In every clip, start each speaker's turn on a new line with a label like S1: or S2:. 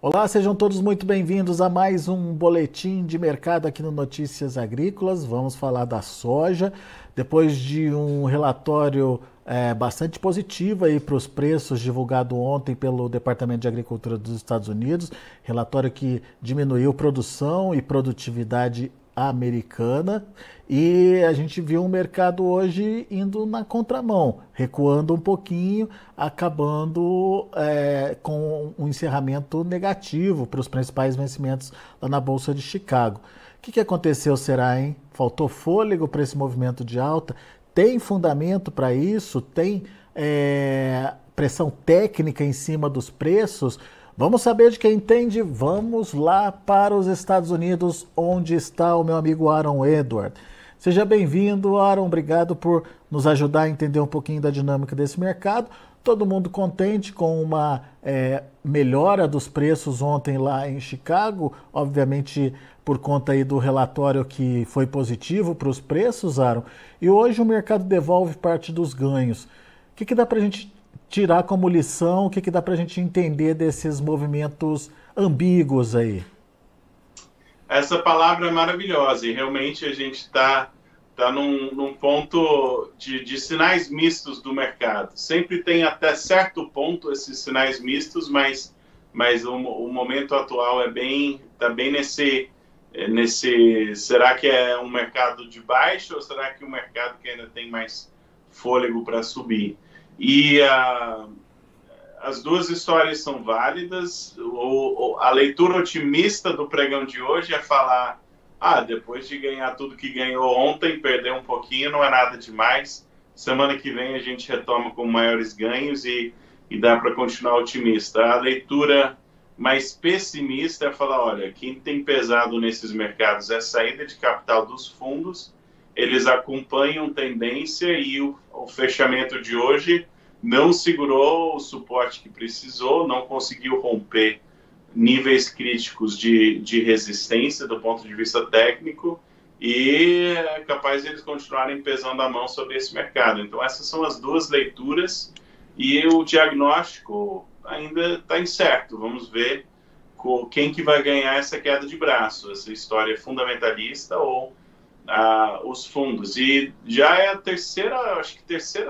S1: Olá, sejam todos muito bem-vindos a mais um boletim de mercado aqui no Notícias Agrícolas. Vamos falar da soja. Depois de um relatório bastante positivo aí para os preços divulgado ontem pelo Departamento de Agricultura dos Estados Unidos, relatório que diminuiu produção e produtividade americana, e a gente viu um mercado hoje indo na contramão, recuando um pouquinho, acabando com um encerramento negativo para os principais vencimentos lá na Bolsa de Chicago. O que aconteceu, será, hein? Faltou fôlego para esse movimento de alta? Tem fundamento para isso? Tem pressão técnica em cima dos preços? Vamos saber de quem entende? Vamos lá para os Estados Unidos, onde está o meu amigo Aaron Edward. Seja bem-vindo, Aaron. Obrigado por nos ajudar a entender um pouquinho da dinâmica desse mercado. Todo mundo contente com uma melhora dos preços ontem lá em Chicago, obviamente por conta aí do relatório que foi positivo para os preços, Aaron. E hoje o mercado devolve parte dos ganhos. O que dá para a gente tirar como lição, o que dá para a gente entender desses movimentos ambíguos aí?
S2: Essa palavra é maravilhosa e realmente a gente tá num ponto de sinais mistos do mercado. Sempre tem até certo ponto esses sinais mistos, mas o momento atual tá bem nesse. Será que é um mercado de baixa ou será que é um mercado que ainda tem mais fôlego para subir? E as duas histórias são válidas. A leitura otimista do pregão de hoje é falar: depois de ganhar tudo que ganhou ontem, perder um pouquinho não é nada demais. Semana que vem a gente retoma com maiores ganhos e dá para continuar otimista. A leitura mais pessimista é falar: olha, quem tem pesado nesses mercados é a saída de capital dos fundos. Eles acompanham tendência e o fechamento de hoje não segurou o suporte que precisou, não conseguiu romper níveis críticos de resistência do ponto de vista técnico e é capaz de eles continuarem pesando a mão sobre esse mercado. Então essas são as duas leituras e o diagnóstico ainda está incerto. Vamos ver quem que vai ganhar essa queda de braço, essa história fundamentalista ou os fundos. E já é a terceira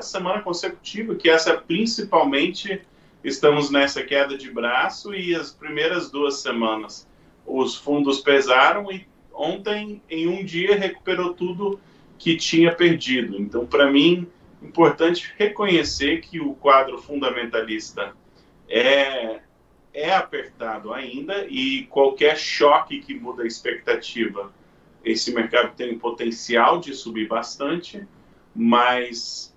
S2: semana consecutiva que essa principalmente estamos nessa queda de braço, e as primeiras 2 semanas os fundos pesaram e ontem em um dia recuperou tudo que tinha perdido. Então, para mim, importante reconhecer que o quadro fundamentalista é apertado ainda, e qualquer choque que muda a expectativa, esse mercado tem o potencial de subir bastante, mas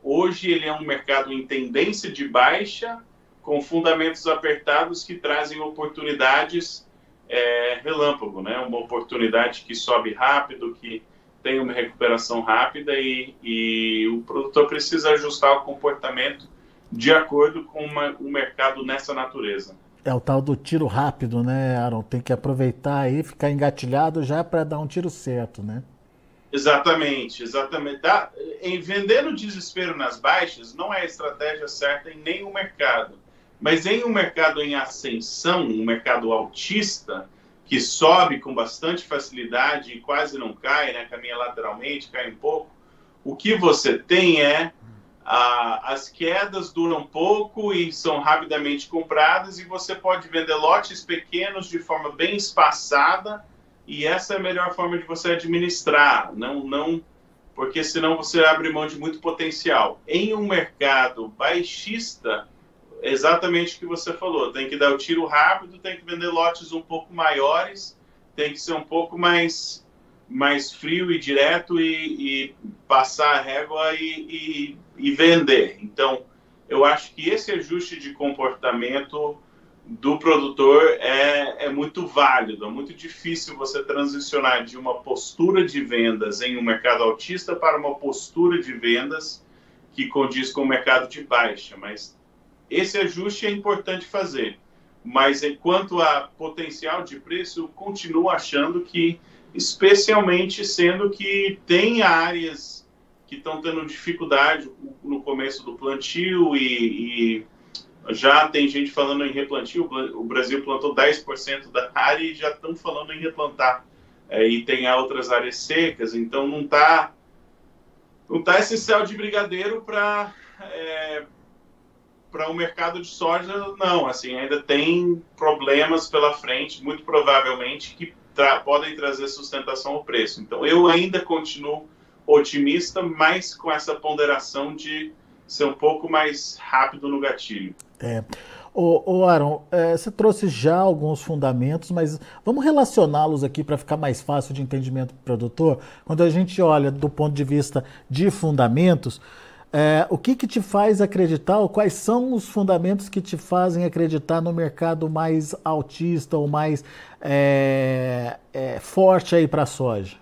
S2: hoje ele é um mercado em tendência de baixa, com fundamentos apertados que trazem oportunidades relâmpago, né? Uma oportunidade que sobe rápido, que tem uma recuperação rápida e o produtor precisa ajustar o comportamento de acordo com um mercado nessa natureza.
S1: É o tal do tiro rápido, né, Aaron? Tem que aproveitar aí, ficar engatilhado já para dar um tiro certo, né?
S2: Exatamente. Em vender no desespero nas baixas não é a estratégia certa em nenhum mercado. Mas em um mercado em ascensão, um mercado altista, que sobe com bastante facilidade e quase não cai, né? Caminha lateralmente, cai um pouco, o que você tem as quedas duram pouco e são rapidamente compradas, e você pode vender lotes pequenos de forma bem espaçada, e essa é a melhor forma de você administrar, não porque senão você abre mão de muito potencial. Em um mercado baixista, exatamente o que você falou, tem que dar o tiro rápido, tem que vender lotes um pouco maiores, tem que ser um pouco mais frio e direto e passar a régua e vender. Então, eu acho que esse ajuste de comportamento do produtor é muito válido. É muito difícil você transicionar de uma postura de vendas em um mercado altista para uma postura de vendas que condiz com o mercado de baixa. Mas esse ajuste é importante fazer. Mas enquanto a potencial de preço, eu continuo achando que, especialmente sendo que tem áreas que estão tendo dificuldade no começo do plantio e Já tem gente falando em replantio, o Brasil plantou 10% da área e já estão falando em replantar. E tem outras áreas secas, então não tá esse céu de brigadeiro para o mercado de soja, não. Assim, ainda tem problemas pela frente, muito provavelmente, que podem trazer sustentação ao preço. Então, eu ainda continuo otimista, mas com essa ponderação de ser um pouco mais rápido no gatilho.
S1: Aaron, você trouxe já alguns fundamentos, mas vamos relacioná-los aqui para ficar mais fácil de entendimento para o produtor. Quando a gente olha do ponto de vista de fundamentos, o que te faz acreditar, ou quais são os fundamentos que te fazem acreditar no mercado mais altista ou mais forte aí para a soja?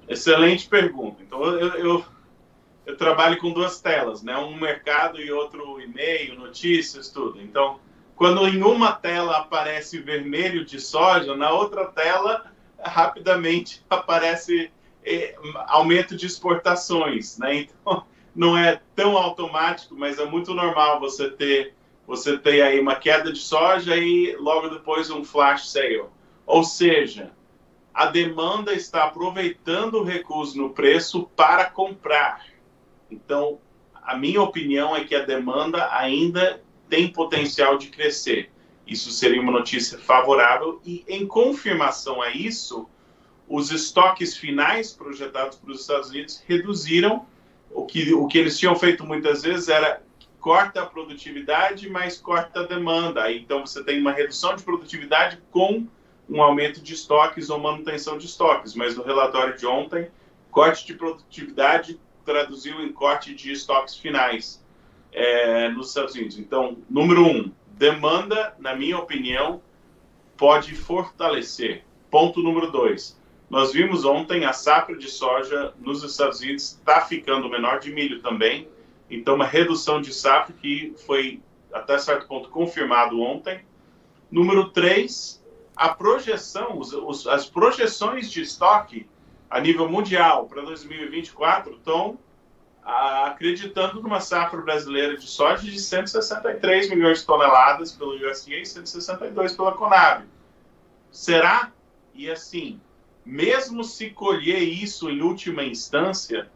S2: Excelente pergunta. Então, eu trabalho com duas telas, né? Um mercado e outro e-mail, notícias, tudo. Então, quando em uma tela aparece vermelho de soja, na outra tela rapidamente aparece aumento de exportações, né? Então, não é tão automático, mas é muito normal você ter aí uma queda de soja e logo depois um flash sale. Ou seja, a demanda está aproveitando o recuo no preço para comprar. Então, a minha opinião é que a demanda ainda tem potencial de crescer. Isso seria uma notícia favorável e, em confirmação a isso, os estoques finais projetados para os Estados Unidos reduziram. O que eles tinham feito muitas vezes era corta a produtividade, mas corta a demanda. Então, você tem uma redução de produtividade com um aumento de estoques ou manutenção de estoques. Mas no relatório de ontem, corte de produtividade traduziu em corte de estoques finais nos Estados Unidos. Então, número 1, demanda, na minha opinião, pode fortalecer. Ponto número 2, nós vimos ontem a safra de soja nos Estados Unidos está ficando menor, de milho também. Então, uma redução de safra que foi, até certo ponto, confirmado ontem. Número 3, a projeção, as projeções de estoque a nível mundial para 2024 estão acreditando numa safra brasileira de soja de 163 milhões de toneladas pelo USDA e 162 pela Conab. Será? E assim, mesmo se colher isso em última instância,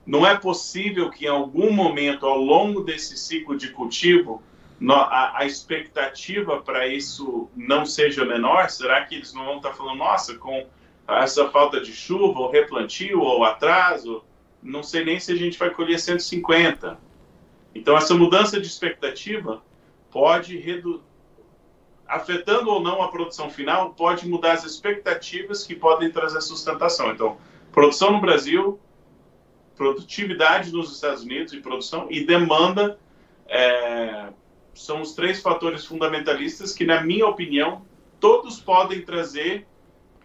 S2: não é possível que em algum momento ao longo desse ciclo de cultivo a expectativa para isso não seja menor? Será que eles não vão estar falando, nossa, com essa falta de chuva, ou replantio, ou atraso, não sei nem se a gente vai colher 150. Então, essa mudança de expectativa pode, afetando ou não a produção final, pode mudar as expectativas que podem trazer sustentação. Então, produção no Brasil, produtividade nos Estados Unidos e demanda são os 3 fatores fundamentalistas que, na minha opinião, todos podem trazer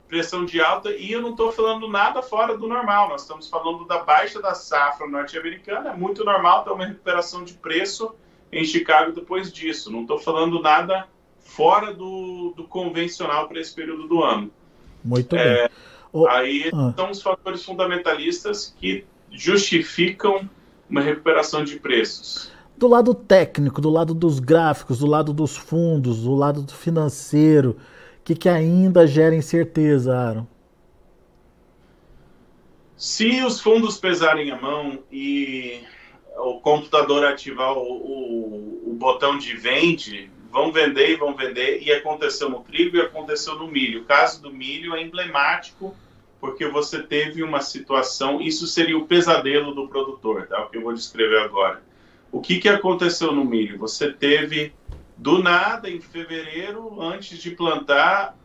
S2: pressão de alta, e eu não estou falando nada fora do normal. Nós estamos falando da baixa da safra norte-americana. É muito normal ter uma recuperação de preço em Chicago depois disso. Não estou falando nada fora do convencional para esse período do ano.
S1: Muito bem.
S2: Aí são os fatores fundamentalistas que justificam uma recuperação de preços.
S1: Do lado técnico, do lado dos gráficos, do lado dos fundos, do lado do financeiro, o que ainda gera incerteza, Aaron?
S2: Se os fundos pesarem a mão e o computador ativar o botão de vende, vão vender, e aconteceu no trigo e aconteceu no milho. O caso do milho é emblemático, porque você teve uma situação, isso seria o pesadelo do produtor, tá? O que eu vou descrever agora. O que aconteceu no milho? Você teve, do nada, em fevereiro, antes de plantar,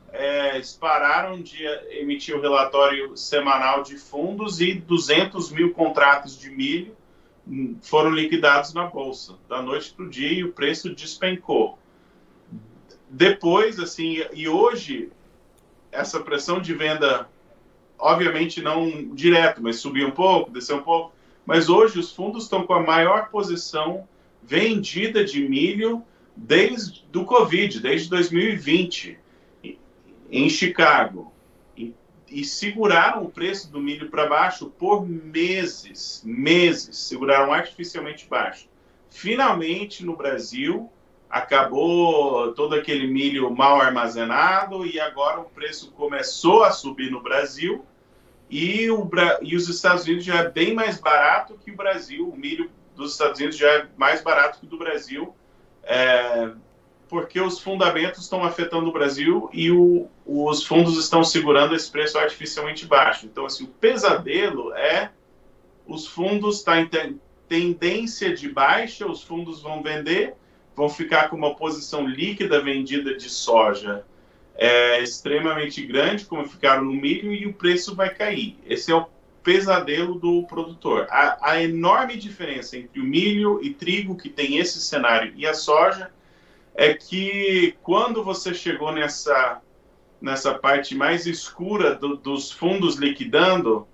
S2: eles pararam de emitir o relatório semanal de fundos e 200 mil contratos de milho foram liquidados na Bolsa, da noite para o dia, e o preço despencou. Depois, assim, e hoje, essa pressão de venda, obviamente não direto, mas subiu um pouco, desceu um pouco, mas hoje os fundos estão com a maior posição vendida de milho desde o Covid, desde 2020, em Chicago, e seguraram o preço do milho para baixo por meses, seguraram artificialmente baixo. finalmente no Brasil acabou todo aquele milho mal armazenado e agora o preço começou a subir no Brasil e os Estados Unidos já é bem mais barato que o Brasil. O milho dos Estados Unidos já é mais barato que o do Brasil, porque os fundamentos estão afetando o Brasil e os fundos estão segurando esse preço artificialmente baixo. Então, assim, o pesadelo é os fundos estão em tendência de baixa, os fundos vão vender, vão ficar com uma posição líquida vendida de soja extremamente grande, como ficaram no milho, e o preço vai cair. Esse é o pesadelo do produtor. A enorme diferença entre o milho e trigo, que tem esse cenário, e a soja, é que quando você chegou nessa parte mais escura dos fundos liquidando,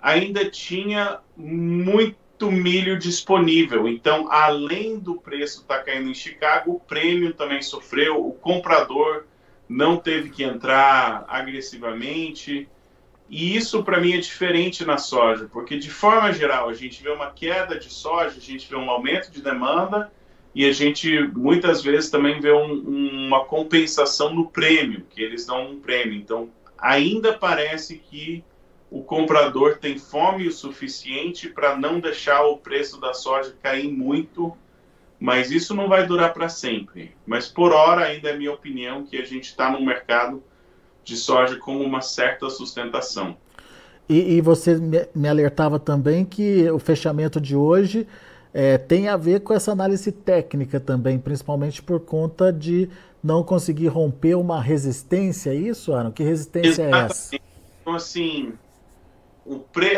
S2: ainda tinha muito milho disponível. Então, além do preço estar caindo em Chicago, o prêmio também sofreu, o comprador não teve que entrar agressivamente. E isso, para mim, é diferente na soja, porque, de forma geral, a gente vê uma queda de soja, a gente vê um aumento de demanda, e a gente, muitas vezes, também vê uma compensação no prêmio, que eles dão um prêmio. Então, ainda parece que o comprador tem fome o suficiente para não deixar o preço da soja cair muito, mas isso não vai durar para sempre. Mas, por hora, ainda é minha opinião que a gente está num mercado de soja com uma certa sustentação.
S1: E você me alertava também que o fechamento de hoje tem a ver com essa análise técnica também, principalmente por conta de não conseguir romper uma resistência, é isso, Aaron? Que resistência é essa?
S2: Então, assim,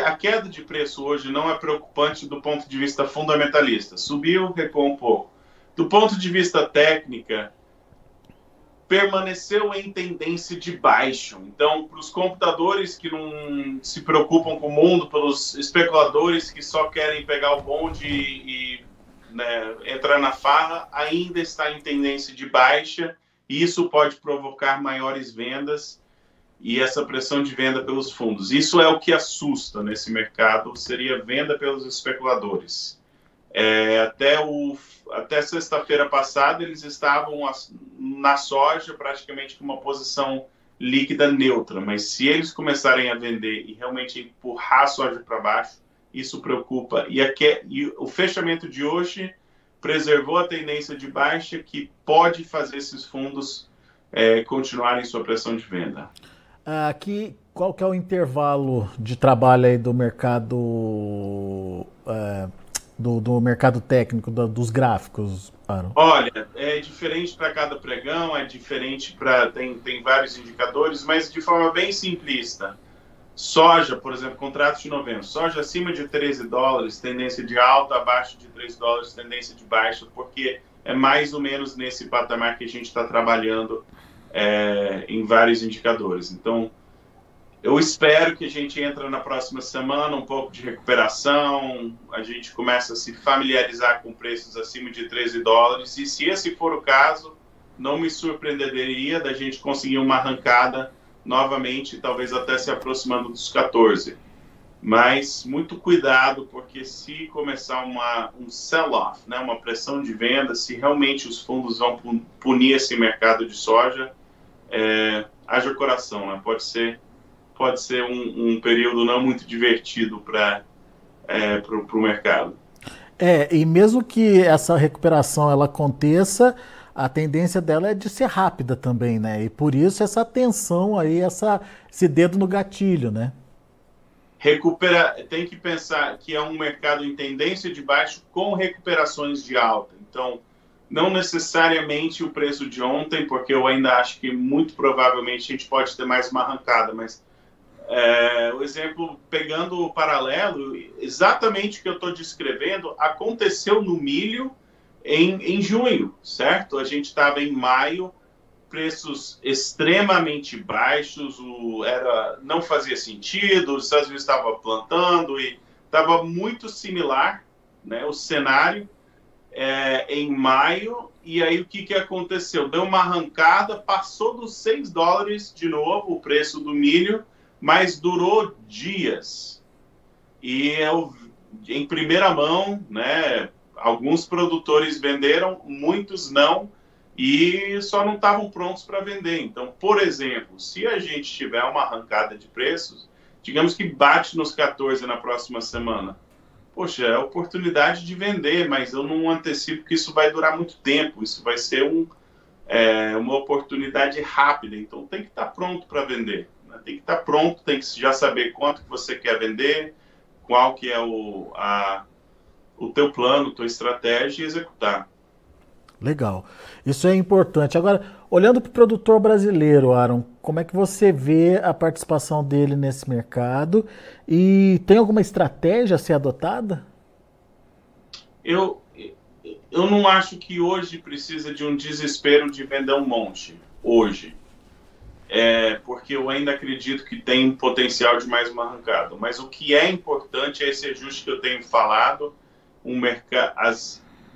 S2: a queda de preço hoje não é preocupante do ponto de vista fundamentalista. Subiu, recuou um pouco. Do ponto de vista técnica, permaneceu em tendência de baixo. Então, para os computadores que não se preocupam com o mundo, pelos especuladores que só querem pegar o bonde e entrar na farra, ainda está em tendência de baixa, e isso pode provocar maiores vendas e essa pressão de venda pelos fundos. Isso é o que assusta nesse mercado, seria venda pelos especuladores. Até sexta-feira passada, eles estavam na soja praticamente com uma posição líquida neutra, mas se eles começarem a vender e realmente empurrar a soja para baixo, isso preocupa. E o fechamento de hoje preservou a tendência de baixa, que pode fazer esses fundos continuarem sua pressão de venda.
S1: Aqui, qual que é o intervalo de trabalho aí do mercado... Do mercado técnico, dos gráficos, Aaron?
S2: Olha, é diferente para cada pregão, é diferente tem vários indicadores, mas de forma bem simplista. Soja, por exemplo, contratos de novembro. Soja acima de $13, tendência de alta, abaixo de $3, tendência de baixa, porque é mais ou menos nesse patamar que a gente está trabalhando em vários indicadores. Então, eu espero que a gente entre na próxima semana um pouco de recuperação, a gente começa a se familiarizar com preços acima de $13, e se esse for o caso, não me surpreenderia da gente conseguir uma arrancada novamente, talvez até se aproximando dos 14. Mas muito cuidado, porque se começar um sell-off, uma pressão de venda, se realmente os fundos vão punir esse mercado de soja, haja coração, pode ser um período não muito divertido para o mercado.
S1: E mesmo que essa recuperação ela aconteça, a tendência dela é de ser rápida também, né? E por isso essa tensão aí, esse dedo no gatilho, né?
S2: Tem que pensar que é um mercado em tendência de baixo com recuperações de alta. Então, não necessariamente o preço de ontem, porque eu ainda acho que muito provavelmente a gente pode ter mais uma arrancada, mas o exemplo, pegando o paralelo, exatamente o que eu estou descrevendo aconteceu no milho em junho, certo? A gente estava em maio, preços extremamente baixos, não fazia sentido, os Estados Unidos estavam plantando e estava muito similar, o cenário em maio, e aí o que aconteceu? Deu uma arrancada, passou dos $6 de novo o preço do milho, mas durou dias. E em primeira mão, alguns produtores venderam, muitos não, e só não estavam prontos para vender. Então, por exemplo, se a gente tiver uma arrancada de preços, digamos que bate nos 14 na próxima semana, poxa, é a oportunidade de vender, mas eu não antecipo que isso vai durar muito tempo, isso vai ser uma oportunidade rápida, então tem que estar pronto para vender, né? Tem que estar pronto, tem que já saber quanto que você quer vender, qual que é o teu plano, tua estratégia e executar.
S1: Legal. Isso é importante. Agora, olhando para o produtor brasileiro, Aaron, como é que você vê a participação dele nesse mercado? E tem alguma estratégia a ser adotada?
S2: Eu não acho que hoje precisa de um desespero de vender um monte. Hoje. Porque eu ainda acredito que tem potencial de mais uma arrancada. Mas o que é importante é esse ajuste que eu tenho falado,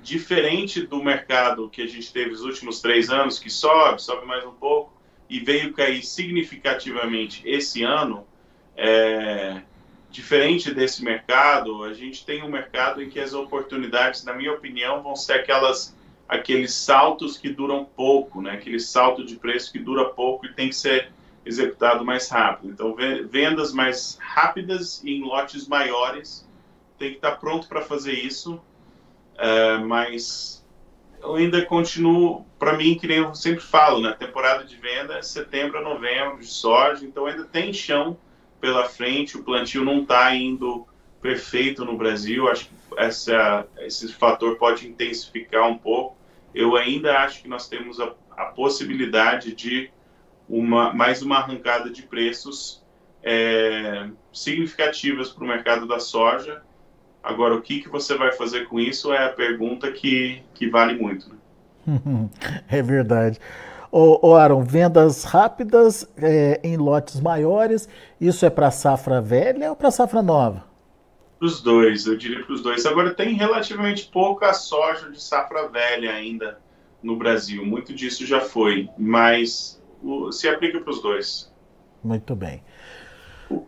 S2: diferente do mercado que a gente teve nos últimos 3 anos, que sobe mais um pouco, e veio cair significativamente esse ano, diferente desse mercado, a gente tem um mercado em que as oportunidades, na minha opinião, vão ser aqueles saltos que duram pouco, né? Aquele salto de preço que dura pouco e tem que ser executado mais rápido. Então, vendas mais rápidas e em lotes maiores, tem que estar pronto para fazer isso, mas eu ainda continuo, para mim, que nem eu sempre falo, né? Temporada de venda é setembro a novembro de soja, então ainda tem chão pela frente, o plantio não está indo perfeito no Brasil, acho que esse fator pode intensificar um pouco. Eu ainda acho que nós temos a possibilidade de mais uma arrancada de preços significativas para o mercado da soja. Agora, o que você vai fazer com isso é a pergunta que vale muito, né?
S1: É verdade. Ô Aaron, vendas rápidas em lotes maiores, isso é para safra velha ou para safra nova?
S2: Para os dois, eu diria para os dois. Agora, tem relativamente pouca soja de safra velha ainda no Brasil. Muito disso já foi, mas se aplica para os dois.
S1: Muito bem.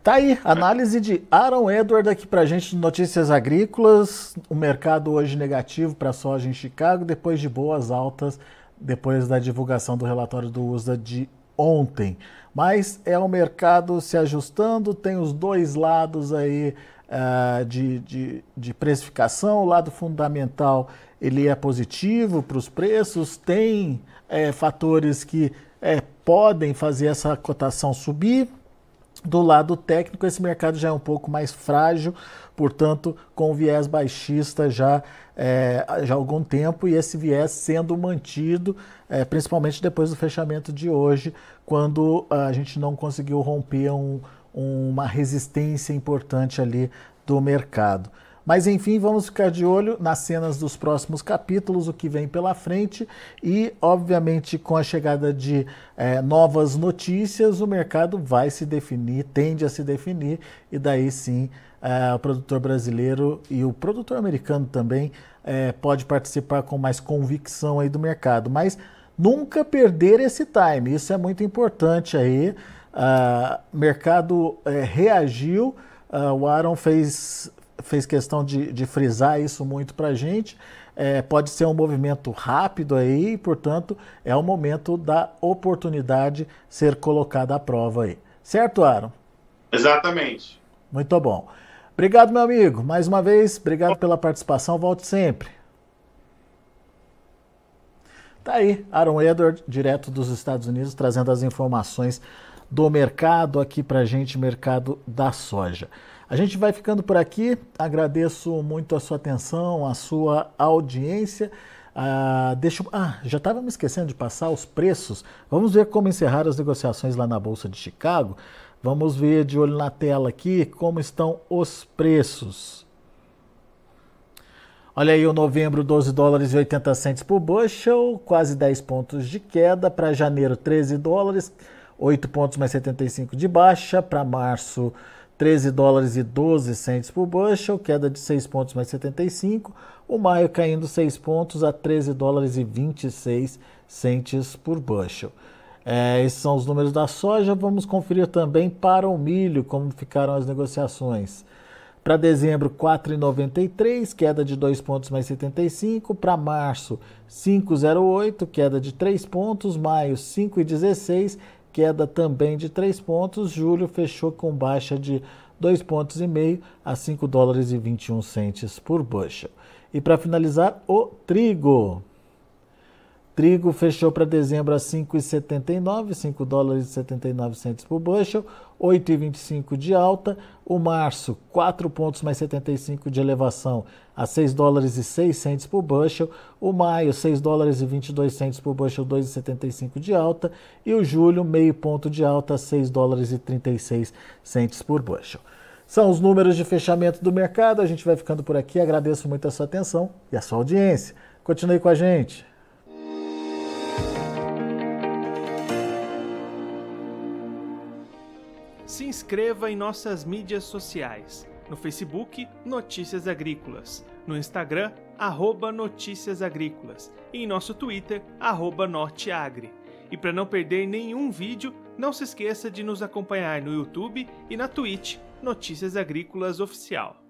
S1: Tá aí, análise de Aaron Edward aqui pra gente de Notícias Agrícolas. O mercado hoje negativo para soja em Chicago, depois de boas altas, depois da divulgação do relatório do USDA de ontem. Mas é o mercado se ajustando, tem os dois lados aí de precificação. O lado fundamental ele é positivo para os preços, tem fatores que podem fazer essa cotação subir. Do lado técnico, esse mercado já é um pouco mais frágil, portanto, com viés baixista já há algum tempo, e esse viés sendo mantido, principalmente depois do fechamento de hoje, quando a gente não conseguiu romper uma resistência importante ali do mercado. Mas enfim, vamos ficar de olho nas cenas dos próximos capítulos, o que vem pela frente, e obviamente com a chegada de novas notícias, o mercado vai se definir, tende a se definir, e daí sim o produtor brasileiro e o produtor americano também pode participar com mais convicção aí do mercado. Mas nunca perder esse time, isso é muito importante aí. O mercado reagiu, o Aaron fez questão de frisar isso muito para a gente. Pode ser um movimento rápido aí, portanto, é o momento da oportunidade ser colocada à prova aí. Certo, Aaron?
S2: Exatamente.
S1: Muito bom. Obrigado, meu amigo. Mais uma vez, obrigado pela participação. Volte sempre. Tá aí, Aaron Edward, direto dos Estados Unidos, trazendo as informações do mercado aqui pra gente, mercado da soja. A gente vai ficando por aqui, agradeço muito a sua atenção, a sua audiência. Já estava me esquecendo de passar os preços. Vamos ver como encerraram as negociações lá na Bolsa de Chicago. Vamos ver de olho na tela aqui como estão os preços. Olha aí o novembro, 12 dólares e 80 centes por bushel, quase 10 pontos de queda. Para janeiro, 13 dólares, 8 pontos mais 75 de baixa. Para março, 13 dólares e 12 centes por bushel, queda de 6 pontos mais 75. O maio caindo 6 pontos a 13 dólares e 26 centes por bushel. Esses são os números da soja. Vamos conferir também para o milho como ficaram as negociações. Para dezembro, 4,93, queda de 2 pontos mais 75. Para março, 5,08, queda de 3 pontos. Maio, 5,16, queda também de 3 pontos. Julho fechou com baixa de 2,5 pontos a 5 dólares e 21 centes por bushel. E para finalizar, o trigo. Trigo fechou para dezembro a 5,79, 5 dólares e 79 centes por bushel, 8,25 de alta. O março, 4 pontos mais 75 de elevação a 6 dólares e 6 centes por bushel. O maio, 6 dólares e 22 centes por bushel, 2,75 de alta. E o julho, meio ponto de alta a 6 dólares e 36 centes por bushel. São os números de fechamento do mercado. A gente vai ficando por aqui. Agradeço muito a sua atenção e a sua audiência. Continue com a gente.
S3: Se inscreva em nossas mídias sociais. No Facebook, Notícias Agrícolas. No Instagram, @Notícias Agrícolas. E em nosso Twitter, @Norteagri. E para não perder nenhum vídeo, não se esqueça de nos acompanhar no YouTube e na Twitch, Notícias Agrícolas Oficial.